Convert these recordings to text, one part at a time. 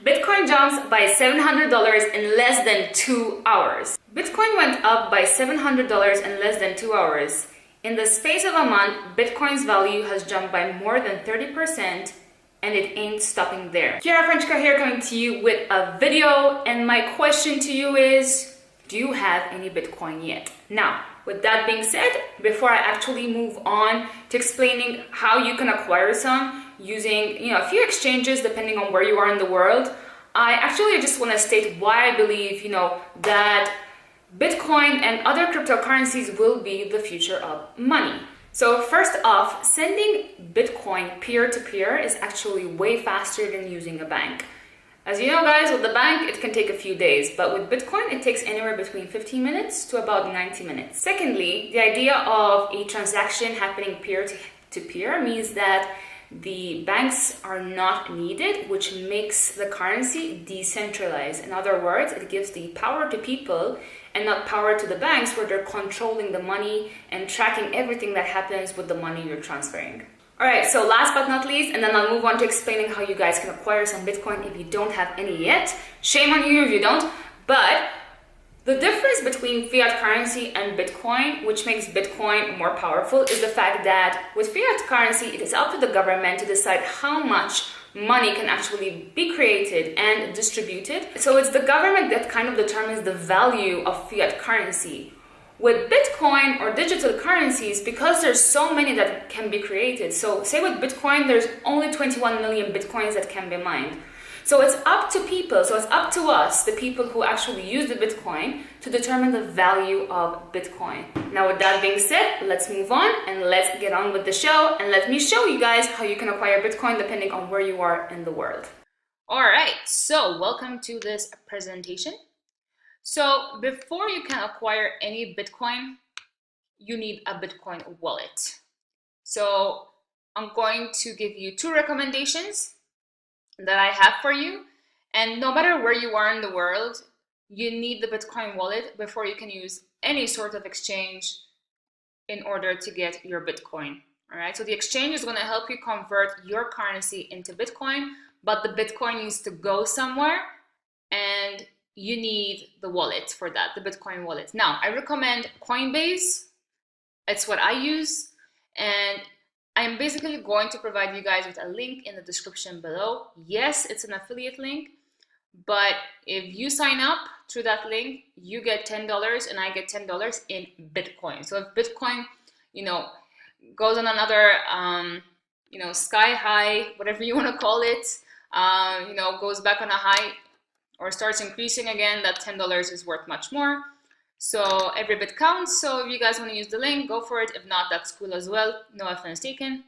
Bitcoin jumps by $700 in less than 2 hours. Bitcoin went up by $700 in less than 2 hours. In the space of a month, Bitcoin's value has jumped by more than 30%, and it ain't stopping there. Kiara Frenchka here, coming to you with a video, and my question to you is, do you have any Bitcoin yet? Now, with that being said, before I actually move on to explaining how you can acquire some using a few exchanges depending on where you are in the world, I actually just want to state why I believe that Bitcoin and other cryptocurrencies will be the future of money. So first off, sending Bitcoin peer-to-peer is actually way faster than using a bank. As you know, guys, with the bank, it can take a few days, but with Bitcoin, it takes anywhere between 15 minutes to about 90 minutes. Secondly, the idea of a transaction happening peer-to-peer means that the banks are not needed, which makes the currency decentralized. In other words, it gives the power to people and not power to the banks, where they're controlling the money and tracking everything that happens with the money you're transferring. All right, so last but not least, and then I'll move on to explaining how you guys can acquire some Bitcoin if you don't have any yet. Shame on you if you don't, but the difference between fiat currency and Bitcoin, which makes Bitcoin more powerful, is the fact that with fiat currency, it is up to the government to decide how much money can actually be created and distributed. So it's the government that kind of determines the value of fiat currency. With Bitcoin or digital currencies, because there's so many that can be created, so say with Bitcoin, there's only 21 million Bitcoins that can be mined. So it's up to people, so it's up to us, the people who actually use the Bitcoin, to determine the value of Bitcoin. Now, with that being said, let's move on and let's get on with the show, and let me show you guys how you can acquire Bitcoin depending on where you are in the world. All right, so welcome to this presentation. So before you can acquire any Bitcoin, you need a Bitcoin wallet. So I'm going to give you two recommendations that I have for you. And no matter where you are in the world, you need the Bitcoin wallet before you can use any sort of exchange in order to get your Bitcoin. All right, so the exchange is going to help you convert your currency into Bitcoin, but the Bitcoin needs to go somewhere, and you need the wallet for that, the Bitcoin wallet. Now, I recommend Coinbase. It's what I use, and I'm basically going to provide you guys with a link in the description below. Yes, it's an affiliate link, but if you sign up through that link, you get $10 and I get $10 in Bitcoin. So if Bitcoin, goes on another, sky high, whatever you want to call it, goes back on a high, or starts increasing again, that $10 is worth much more. So every bit counts. So if you guys want to use the link, go for it. If not, that's cool as well. No offense taken.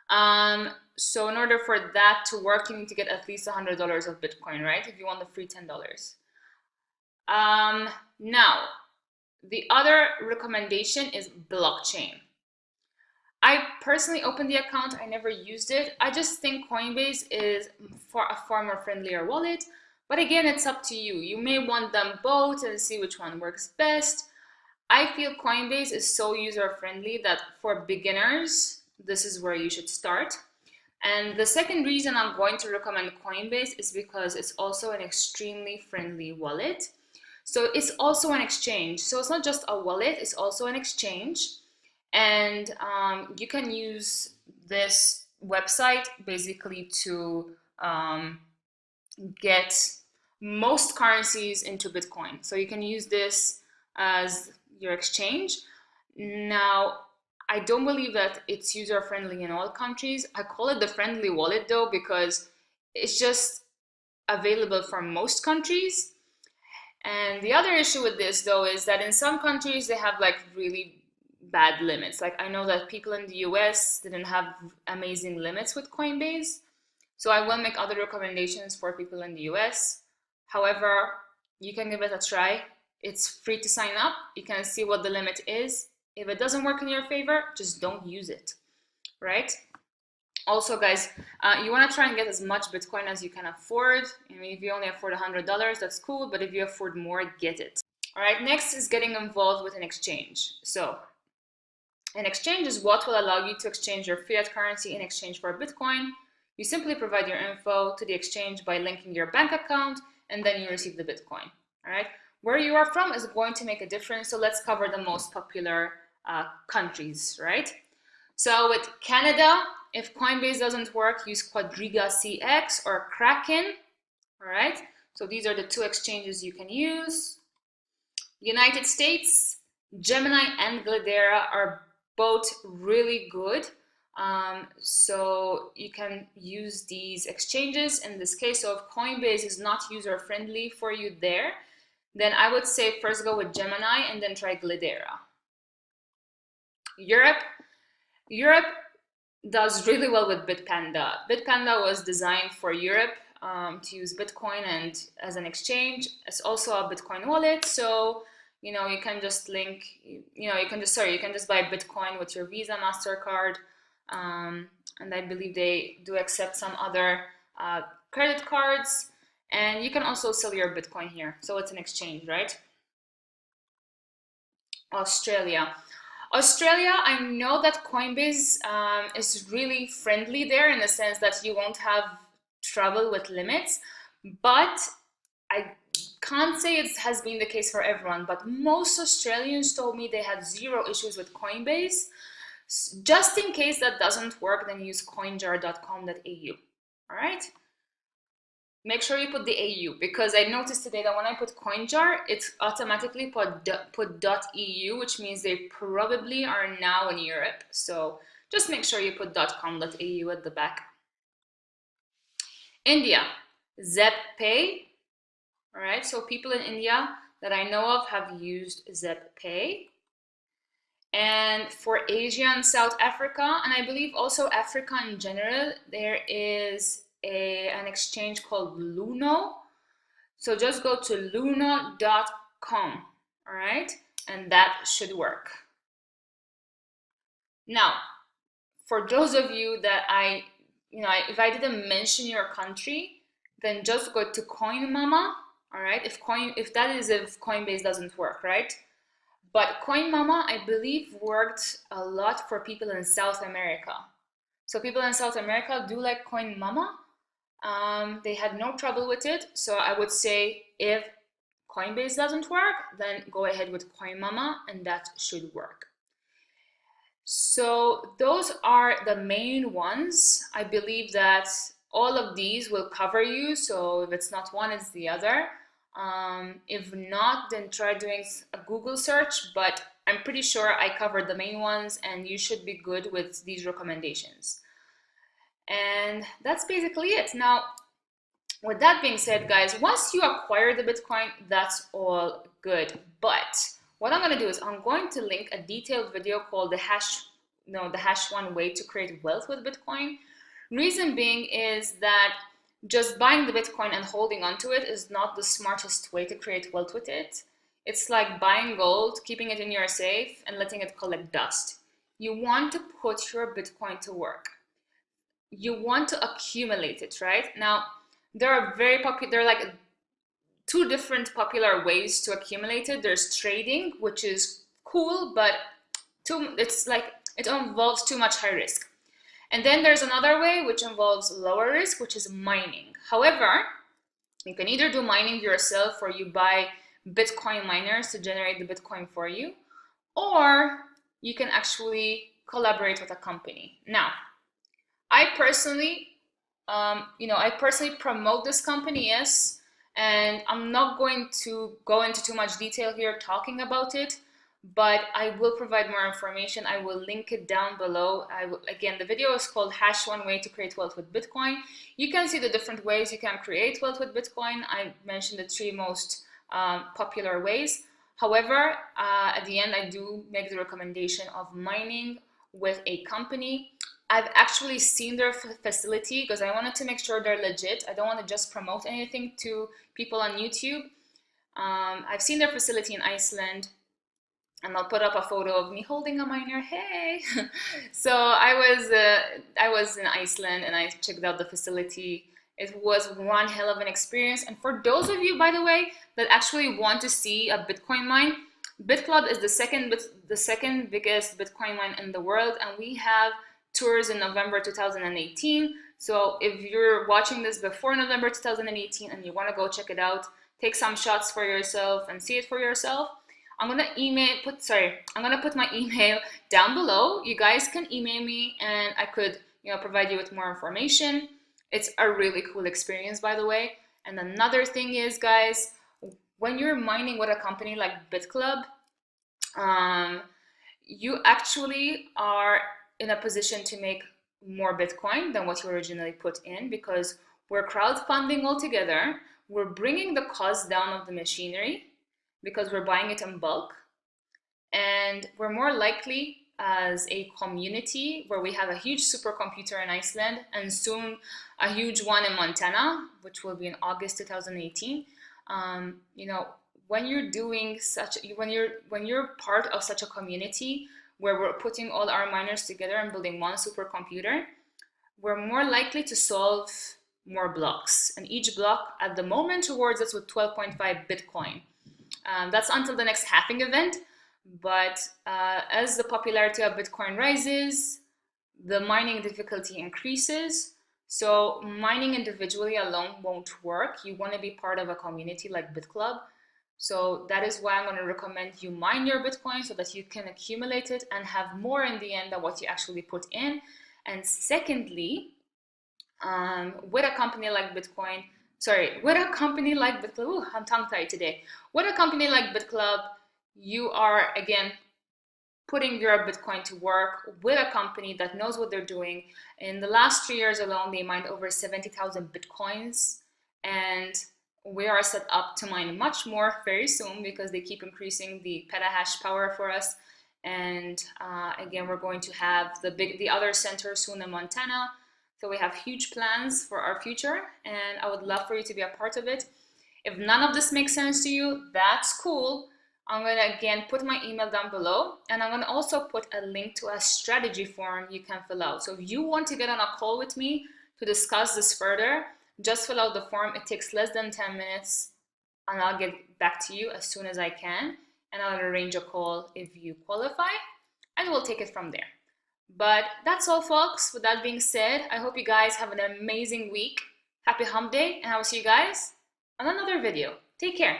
So in order for that to work, you need to get at least $100 of Bitcoin, right? If you want the free $10. Now, the other recommendation is blockchain. I personally opened the account. I never used it. I just think Coinbase is a far more friendlier wallet. But again, it's up to you. You may want them both and see which one works best. I feel Coinbase is so user-friendly that for beginners, this is where you should start. And the second reason I'm going to recommend Coinbase is because it's also an extremely friendly wallet. So it's also an exchange. So it's not just a wallet, it's also an exchange. And you can use this website basically to get most currencies into Bitcoin. So you can use this as your exchange. Now, I don't believe that it's user-friendly in all countries. I call it the friendly wallet though, because it's just available for most countries. And the other issue with this though is that in some countries they have like really bad limits. Like I know that people in the US didn't have amazing limits with Coinbase. So I will make other recommendations for people in the US. However, you can give it a try. It's free to sign up. You can see what the limit is. If it doesn't work in your favor, just don't use it, right? Also, guys, you want to try and get as much Bitcoin as you can afford. I mean, if you only afford $100, that's cool, but if you afford more, get it. All right, next is getting involved with an exchange. So an exchange is what will allow you to exchange your fiat currency in exchange for Bitcoin. You simply provide your info to the exchange by linking your bank account, and then you receive the Bitcoin. All right. Where you are from is going to make a difference. So let's cover the most popular countries, right? So with Canada, if Coinbase doesn't work, use Quadriga CX or Kraken. All right. So these are the two exchanges you can use. United States, Gemini and Gladera are both really good. So you can use these exchanges in this case. So if Coinbase is not user friendly for you there, then I would say first go with Gemini and then try Gladera. Europe does really well with Bitpanda. Bitpanda was designed for Europe to use Bitcoin and as an exchange. It's also a Bitcoin wallet, so you can just link. You can just buy Bitcoin with your Visa, Mastercard, and I believe they do accept some other credit cards. And you can also sell your Bitcoin here, so it's an exchange, right? Australia, I know that Coinbase is really friendly there in the sense that you won't have trouble with limits, but I can't say it has been the case for everyone, but most Australians told me they had zero issues with Coinbase. Just in case that doesn't work, then use coinjar.com.au. All right? Make sure you put the AU, because I noticed today that when I put CoinJar, it automatically put .eu, which means they probably are now in Europe. So just make sure you put .com.au at the back. India, ZepPay. All right, so people in India that I know of have used ZepPay. And for Asia and South Africa, and I believe also Africa in general, there is an exchange called Luno. So just go to luno.com, all right? And that should work. Now, for those of you that if I didn't mention your country, then just go to CoinMama, all right? If Coinbase doesn't work, right? But CoinMama, I believe, worked a lot for people in South America. So people in South America do like CoinMama. They had no trouble with it. So I would say if Coinbase doesn't work, then go ahead with CoinMama and that should work. So those are the main ones. I believe that all of these will cover you. So if it's not one, it's the other. If not, then try doing a Google search, but I'm pretty sure I covered the main ones and you should be good with these recommendations. And that's basically it. Now, with that being said, guys, once you acquire the Bitcoin, that's all good. But what I'm going to do is I'm going to link a detailed video called the hash one way to create wealth with Bitcoin. Reason being is that just buying the Bitcoin and holding onto it is not the smartest way to create wealth with it. It's like buying gold, keeping it in your safe, and letting it collect dust. You want to put your Bitcoin to work. You want to accumulate it, right? Now, there are there are like two different popular ways to accumulate it. There's trading, which is cool, but it involves too much high risk. And then there's another way which involves lower risk, which is mining. However, you can either do mining yourself or you buy Bitcoin miners to generate the Bitcoin for you, or you can actually collaborate with a company. Now, I personally promote this company, yes, and I'm not going to go into too much detail here talking about it, but I will provide more information. I will link it down below. Again, the video is called Hash One Way to Create Wealth with Bitcoin. You can see the different ways you can create wealth with Bitcoin. I mentioned the three most popular ways. However, at the end, I do make the recommendation of mining with a company. I've actually seen their facility because I wanted to make sure they're legit. I don't want to just promote anything to people on YouTube. I've seen their facility in Iceland, and I'll put up a photo of me holding a miner. Hey! So I was in Iceland and I checked out the facility. It was one hell of an experience. And for those of you, by the way, that actually want to see a Bitcoin mine, Bitclub is the second biggest Bitcoin mine in the world, and we have tours in November 2018 So if you're watching this before November 2018 and you want to go check it out, take some shots for yourself and see it for yourself, I'm gonna put my email down below. You guys can email me and I could, provide you with more information. It's a really cool experience, by the way. And another thing is, guys, when you're mining with a company like Bitclub, you actually are in a position to make more Bitcoin than what you originally put in, because we're crowdfunding all together. We're bringing the cost down of the machinery because we're buying it in bulk. And we're more likely, as a community where we have a huge supercomputer in Iceland and soon a huge one in Montana, which will be in August 2018, when you're doing when you're part of such a community where we're putting all our miners together and building one supercomputer, we're more likely to solve more blocks. And each block at the moment rewards us with 12.5 Bitcoin. That's until the next halving event. But as the popularity of Bitcoin rises, the mining difficulty increases. So mining individually alone won't work. You want to be part of a community like Bitclub. So that is why I'm going to recommend you mine your Bitcoin so that you can accumulate it and have more in the end than what you actually put in. And secondly, with a company like Bitclub, ooh, I'm tongue-tied today. With a company like Bitclub, you are, again, putting your Bitcoin to work with a company that knows what they're doing. In the last 3 years alone, they mined over 70,000 Bitcoins, and we are set up to mine much more very soon because they keep increasing the petahash power for us. And again, we're going to have the other center soon in Montana. So we have huge plans for our future, and I would love for you to be a part of it. If none of this makes sense to you, that's cool. I'm going to again put my email down below, and I'm going to also put a link to a strategy form you can fill out. So if you want to get on a call with me to discuss this further, just fill out the form. It takes less than 10 minutes, and I'll get back to you as soon as I can, and I'll arrange a call if you qualify, and we'll take it from there. But that's all, folks. With that being said, I hope you guys have an amazing week. Happy Hump Day, and I will see you guys on another video. Take care.